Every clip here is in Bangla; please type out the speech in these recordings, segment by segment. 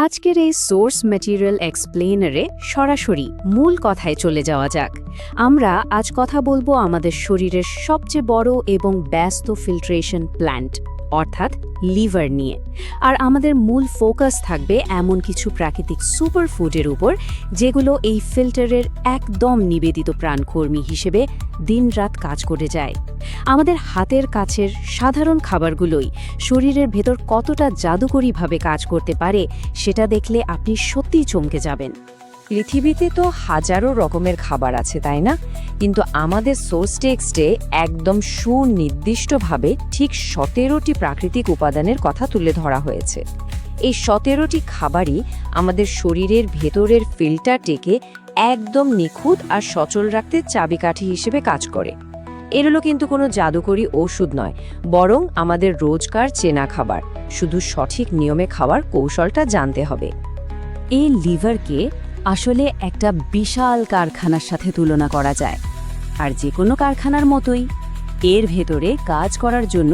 আজকের এই সোর্স ম্যাটেরিয়াল এক্সপ্লেনারে সরাসরি মূল কথায় চলে যাওয়া যাক। আমরা আজ কথা বলবো আমাদের শরীরের সবচেয়ে বড় এবং ব্যস্ত ফিল্ট্রেশন প্ল্যান্ট অর্থাৎ লিভার নিয়ে। আর আমাদের মূল ফোকাস থাকবে এমন কিছু প্রাকৃতিক সুপারফুডের উপর যেগুলো এই ফিল্টারের একদম নিবেদিত প্রাণকর্মী হিসেবে দিনরাত কাজ করে যায়। আমাদের হাতের কাছের সাধারণ খাবারগুলোই শরীরের ভেতর কতটা জাদুকরীভাবে কাজ করতে পারে সেটা দেখলে আপনি সত্যিই চমকে যাবেন। পৃথিবীতে তো হাজারো রকমের খাবার আছে, তাই না? কিন্তু আমাদের সোর্স টেক্সটে একদম সুনির্দিষ্টভাবে ঠিক 17টি প্রাকৃতিক উপাদানের কথা তুলে ধরা হয়েছে। এই 17টি খাবারই আমাদের শরীরের ভেতরের ফিল্টারটিকে একদম নিখুঁত আর সচল রাখতে চাবিকাঠি হিসেবে কাজ করে। এগুলো কিন্তু কোনো জাদুকরী ওষুধ নয়, বরং আমাদের রোজকার চেনা খাবার। শুধু সঠিক নিয়মে খাওয়ার কৌশলটা জানতে হবে। এই লিভারকে আসলে একটা বিশাল কারখানার সাথে তুলনা করা যায়। আর যে কোনো কারখানার মতোই এর ভেতরে কাজ করার জন্য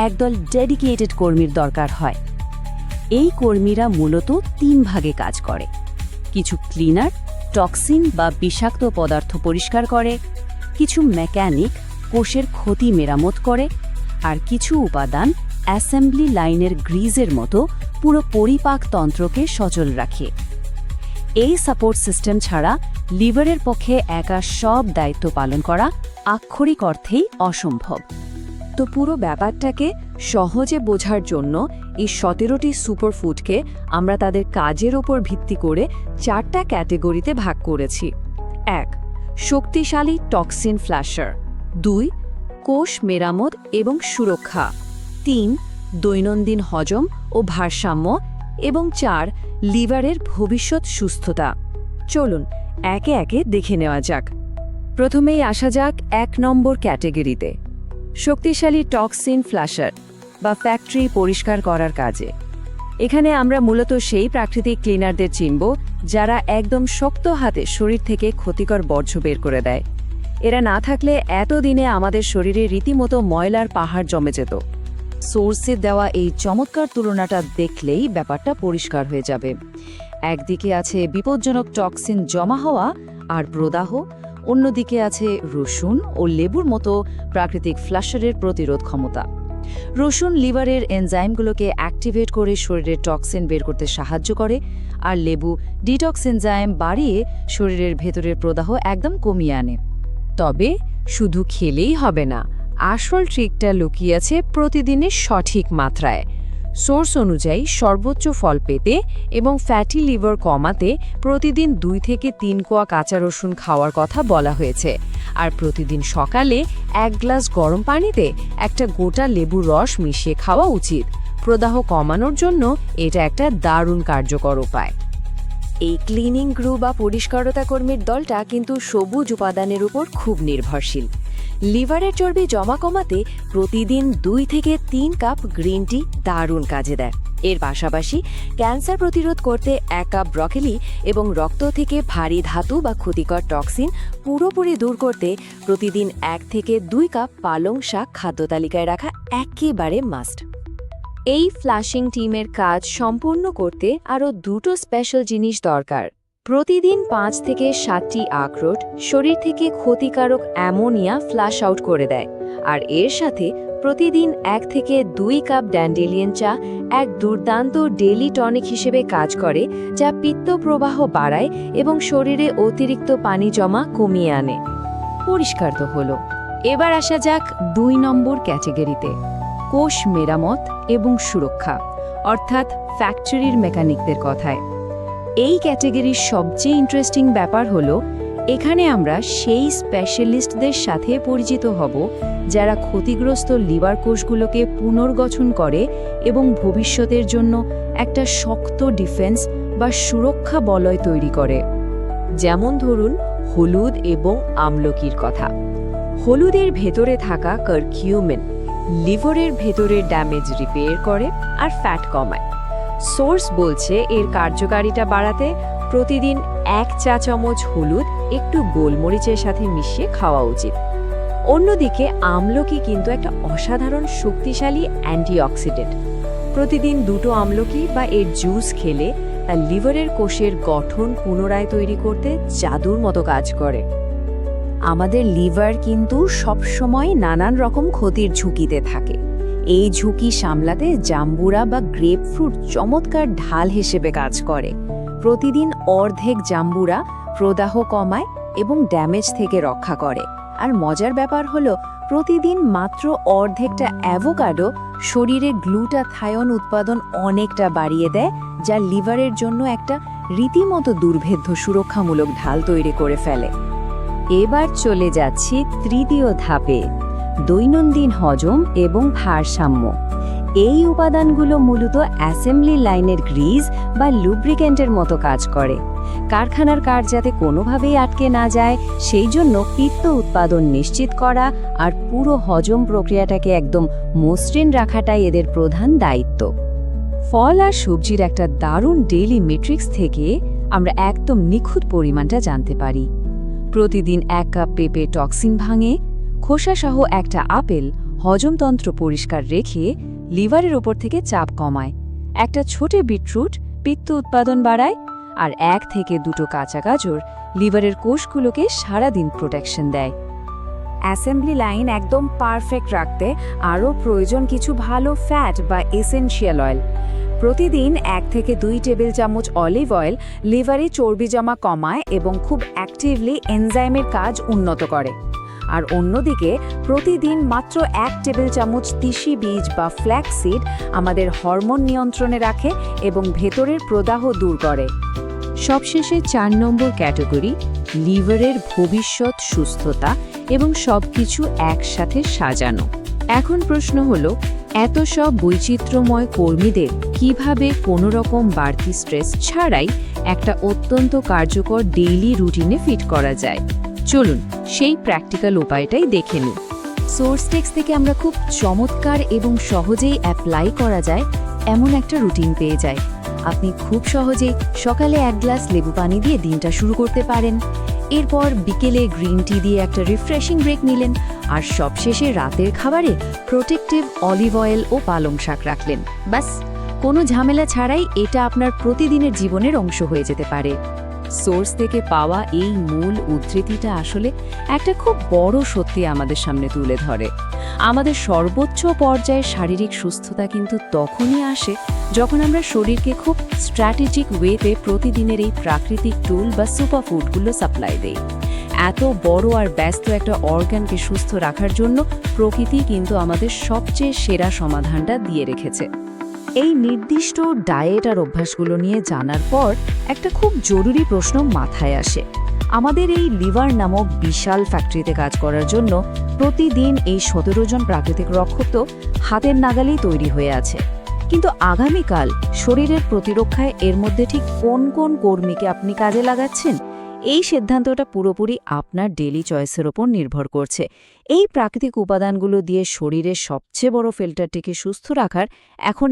একদল ডেডিকেটেড কর্মীর দরকার হয়। এই কর্মীরা মূলত 3 ভাগে কাজ করে। কিছু ক্লিনার, টক্সিন বা বিষাক্ত পদার্থ পরিষ্কার করে, কিছু মেকানিক কোষের ক্ষতি মেরামত করে, আর কিছু উপাদান অ্যাসেম্বলি লাইনের গ্রিজের মতো পুরো পরিপাকতন্ত্রকে সচল রাখে। এই সাপোর্ট সিস্টেম ছাড়া লিভারের পক্ষে একা সব দায়িত্ব পালন করা আক্ষরিক অর্থেই অসম্ভব। তো পুরো ব্যাপারটাকে সহজে বোঝার জন্য এই 17টি সুপারফুডকে আমরা তাদের কাজের ওপর ভিত্তি করে 4টা ক্যাটেগরিতে ভাগ করেছি। 1. শক্তিশালী টক্সিন ফ্ল্যাশার। 2. কোষ মেরামত এবং সুরক্ষা। 3. দৈনন্দিন হজম ও ভারসাম্য। এবং 4. লিভারের ভবিষ্যৎ সুস্থতা। চলুন একে একে দেখে নেওয়া যাক। প্রথমেই আসা যাক 1 নম্বর ক্যাটেগরিতে, শক্তিশালী টক্সিন ফ্ল্যাশার বা ফ্যাক্টরি পরিষ্কার করার কাজে। এখানে আমরা মূলত সেই প্রাকৃতিক ক্লিনারদের চিনব যারা একদম শক্ত হাতে শরীর থেকে ক্ষতিকর বর্জ্য বের করে দেয়। এরা না থাকলে এতদিনে আমাদের শরীরে রীতিমতো ময়লার পাহাড় জমে যেত। সোর্সে দেওয়া এই চমৎকার তুলনাটা দেখলেই ব্যাপারটা পরিষ্কার হয়ে যাবে। একদিকে আছে বিপজ্জনক টক্সিন জমা হওয়া আর প্রদাহ, অন্যদিকে আছে রসুন ও লেবুর মতো প্রাকৃতিক ফ্ল্যাশারের প্রতিরোধ ক্ষমতা। রসুন লিভারের এনজাইমগুলোকে অ্যাক্টিভেট করে শরীরের টক্সিন বের করতে সাহায্য করে, আর লেবু ডিটক্স এনজাইম বাড়িয়ে শরীরের ভেতরের প্রদাহ একদম কমিয়ে আনে। তবে শুধু খেলেই হবে না, আসল ট্রিকটা লুকিয়ে আছে প্রতিদিনের সঠিক মাত্রায়। সোর্স অনুযায়ী সর্বোচ্চ ফল পেতে এবং ফ্যাটি লিভার কমাতে প্রতিদিন 2 থেকে 3 কোয়া কাঁচা রসুন খাওয়ার কথা বলা হয়েছে। আর প্রতিদিন সকালে 1 গ্লাস গরম পানিতে একটা গোটা লেবুর রস মিশিয়ে খাওয়া উচিত। প্রদাহ কমানোর জন্য এটা একটা দারুণ কার্যকর উপায়। এই ক্লিনিং গ্রু বা পরিষ্কারতা কর্মীর দলটা কিন্তু সবুজ উপাদানের উপর খুব নির্ভরশীল। লিভারের চর্বি জমা কমাতে প্রতিদিন 2 থেকে 3 কাপ গ্রিন টি দারুণ কাজে দেয়। এর পাশাপাশি ক্যান্সার প্রতিরোধ করতে 1 কাপ ব্রকলি এবং রক্ত থেকে ভারী ধাতু বা ক্ষতিকর টক্সিন পুরোপুরি দূর করতে প্রতিদিন 1 থেকে 2 কাপ পালং শাক খাদ্য তালিকায় রাখা একেবারে মাস্ট। এই ফ্ল্যাশিং টিমের কাজ সম্পূর্ণ করতে আরও 2টো স্পেশাল জিনিস দরকার। প্রতিদিন 5 থেকে 7টি আখরোট শরীর থেকে ক্ষতিকারক অ্যামোনিয়া ফ্লাশ আউট করে দেয়। আর এর সাথে প্রতিদিন 1 থেকে 2 কাপ ড্যান্ডেলিয়ান চা এক দুর্দান্ত ডেইলি টনিক হিসেবে কাজ করে, যা পিত্ত প্রবাহ বাড়ায় এবং শরীরে অতিরিক্ত পানি জমা কমিয়ে আনে। পরিষ্কার তো হলো। এবার আসা যাক 2 নম্বর ক্যাটেগরিতে, কোষ মেরামত এবং সুরক্ষা অর্থাৎ ফ্যাক্টরির মেকানিকদের কথায়। এই ক্যাটেগরির সবচেয়ে ইন্টারেস্টিং ব্যাপার হলো এখানে আমরা সেই স্পেশালিস্টদের সাথে পরিচিত হব যারা ক্ষতিগ্রস্ত লিভার কোষগুলোকে পুনর্গঠন করে এবং ভবিষ্যতের জন্য একটা শক্ত ডিফেন্স বা সুরক্ষা বলয় তৈরি করে। যেমন ধরুন হলুদ এবং আমলকির কথা। হলুদের ভেতরে থাকা কারকিউমিন লিভারের ভেতরের ড্যামেজ রিপেয়ার করে আর ফ্যাট কমায়। সোর্স বলছে এর কার্যকারিতা বাড়াতে প্রতিদিন 1 চা চামচ হলুদ একটু গোলমরিচের সাথে মিশিয়ে খাওয়া উচিত। অন্যদিকে আমলকি কিন্তু একটা অসাধারণ শক্তিশালী অ্যান্টিঅক্সিডেন্ট। প্রতিদিন 2 আমলকি বা এর জুস খেলে তার লিভারের কোষের গঠন পুনরায় তৈরি করতে জাদুর মতো কাজ করে। আমাদের লিভার কিন্তু সবসময় নানান রকম ক্ষতির ঝুঁকিতে থাকে। এই ঝুঁকি সামলাতে জাম্বুরা বা গ্রেপফ্রুট চমৎকার ঢাল হিসেবে কাজ করে। প্রতিদিন অর্ধেক জাম্বুরা প্রদাহ কমায় এবং ড্যামেজ থেকে রক্ষা করে। আর মজার ব্যাপার হলো, প্রতিদিন মাত্র অর্ধেকটা অ্যাভোকাডো শরীরে গ্লুটাথায়ন উৎপাদন অনেকটা বাড়িয়ে দেয়, যা লিভারের জন্য একটা রীতিমতো দুর্ভেদ্য সুরক্ষামূলক ঢাল তৈরি করে ফেলে। এবার চলে যাচ্ছি তৃতীয় ধাপে, দৈনন্দিন হজম এবং ভারসাম্য। এই উপাদানগুলো মূলত অ্যাসেম্বলি লাইনের গ্রিজ বা লুব্রিকেন্টের মতো কাজ করে। কারখানার কাজ যাতে কোনোভাবেই আটকে না যায়, সেই জন্য পিত্ত উৎপাদন নিশ্চিত করা আর পুরো হজম প্রক্রিয়াটাকে একদম মসৃণ রাখাটাই এদের প্রধান দায়িত্ব। ফল আর সবজির একটা দারুণ ডেইলি মেট্রিক্স থেকে আমরা একদম নিখুঁত পরিমাণটা জানতে পারি। প্রতিদিন 1 কাপ পেঁপে টক্সিন ভাঙে, খোসাসহ একটা আপেল হজমতন্ত্র পরিষ্কার রেখে লিভারের ওপর থেকে চাপ কমায়, একটা ছোট বিটরুট পিত্ত উৎপাদন বাড়ায়, আর 1 থেকে 2 কাঁচা গাজর লিভারের কোষগুলোকে সারাদিন প্রোটেকশন দেয়। অ্যাসেম্বলি লাইন একদম পারফেক্ট রাখতে আরও প্রয়োজন কিছু ভালো ফ্যাট বা এসেনশিয়াল অয়েল। প্রতিদিন 1 থেকে 2 টেবিল চামচ অলিভ অয়েল লিভারে চর্বি জমা কমায় এবং খুব অ্যাক্টিভলি এনজাইমের কাজ উন্নত করে। আর অন্যদিকে প্রতিদিন মাত্র 1 টেবিল চামচ তিসি বীজ বা ফ্ল্যাক্স সিড আমাদের হরমোন নিয়ন্ত্রণে রাখে এবং ভেতরের প্রদাহ দূর করে। সবশেষে 4 নম্বর ক্যাটাগরি, লিভারের ভবিষ্যৎ সুস্থতা এবং সবকিছু একসাথে সাজানো। এখন প্রশ্ন হলো, এত সব বৈচিত্র্যময় কর্মীদের কিভাবে কোনো রকম বাড়তি স্ট্রেস ছাড়াই একটা অত্যন্ত কার্যকর ডেইলি রুটিনে ফিট করা যায়? চলুন সেই প্র্যাকটিক্যাল উপায়টাই দেখে নিই। সোর্স টেক্সট থেকে আমরা খুব চমৎকার এবং সহজেই অ্যাপ্লাই করা যায় এমন একটা রুটিন পেয়ে যাই। আপনি খুব সহজেই সকালে 1 গ্লাস লেবু পানি দিয়ে দিনটা শুরু করতে পারেন। এরপর বিকেলে গ্রিন টি দিয়ে একটা রিফ্রেশিং ব্রেক নিলেন, আর সবশেষে রাতের খাবারে প্রোটেক্টিভ অলিভ অয়েল ও পালং শাক রাখলেন। ব্যাস, কোনো ঝামেলা ছাড়াই এটা আপনার প্রতিদিনের জীবনের অংশ হয়ে যেতে পারে। সোর্স থেকে পাওয়া এই মূল উদ্ধৃতিটা আসলে একটা খুব বড় সত্যি আমাদের সামনে তুলে ধরে। আমাদের সর্বোচ্চ পর্যায়ে শারীরিক সুস্থতা কিন্তু তখনই আসে যখন আমরা শরীরকে খুব স্ট্র্যাটেজিক ওয়েতে প্রতিদিনের এই প্রাকৃতিক টুল বা সুপারফুডগুলো সাপ্লাই দেই। এত বড় আর ব্যস্ত একটা অর্গানকে সুস্থ রাখার জন্য প্রকৃতি কিন্তু আমাদের সবচেয়ে সেরা সমাধানটা দিয়ে রেখেছে। এই নির্দিষ্ট ডায়েট আর অভ্যাসগুলো নিয়ে জানার পর একটা খুব জরুরি প্রশ্ন মাথায় আসে। আমাদের এই লিভার নামক বিশাল ফ্যাক্টরিতে কাজ করার জন্য প্রতিদিন এই 17 জন প্রাকৃতিক রক্ষক তো হাতের নাগালেই তৈরি হয়ে আছে, কিন্তু আগামীকাল শরীরের প্রতিরক্ষায় এর মধ্যে ঠিক কোন কোন কর্মীকে আপনি কাজে লাগাচ্ছেন, এই সিদ্ধান্তটা পুরোপুরি আপনার ডেইলি চয়েসের ওপর নির্ভর করছে। এই প্রাকৃতিক উপাদানগুলো দিয়ে শরীরের সবচেয়ে বড় ফিল্টারটিকে সুস্থ রাখার এখন